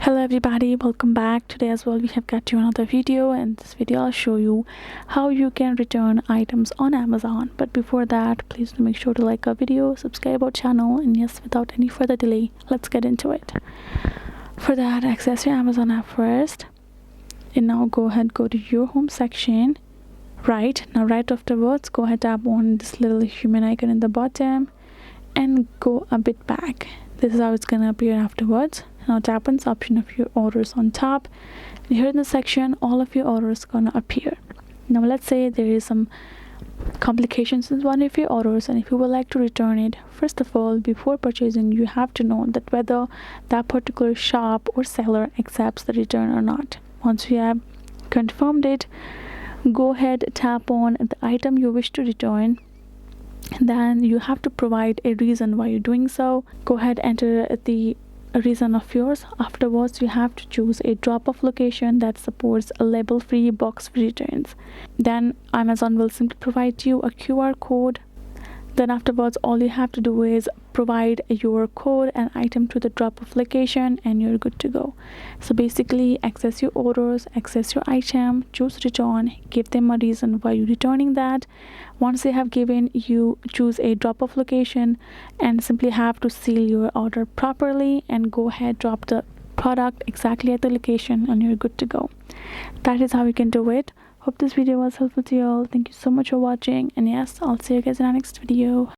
Hello everybody, welcome back. Today as well we have got you another video, and this video I'll show you how you can return items on Amazon. But before that, please do make sure to like our video, subscribe our channel, and yes, without any further delay, let's get into it. For that, access your Amazon app first, and now go to your home section. Right afterwards, go ahead, tap on this little human icon in the bottom and go a bit back. This is how it's gonna appear afterwards. Now tap on this option of your orders on top, and here in the section all of your orders gonna appear. Now let's say there is some complications in one of your orders, and if you would like to return it, first of all, before purchasing, you have to know that whether that particular shop or seller accepts the return or not. Once you have confirmed it, go ahead, tap on the item you wish to return. Then you have to provide a reason why you're doing so. Go ahead, enter the reason of yours. Afterwards, you have to choose a drop-off location that supports a label-free, box-free returns. Then Amazon will simply provide you a QR code. Then afterwards, all you have to do is provide your code and item to the drop-off location, and you're good to go. So basically, access your orders, access your item, choose return, give them a reason why you're returning that. Once they have given, you choose a drop-off location and simply have to seal your order properly and go ahead, drop the product exactly at the location, and you're good to go. That is how you can do it. Hope this video was helpful to you all. Thank you so much for watching, and yes, I'll see you guys in our next video.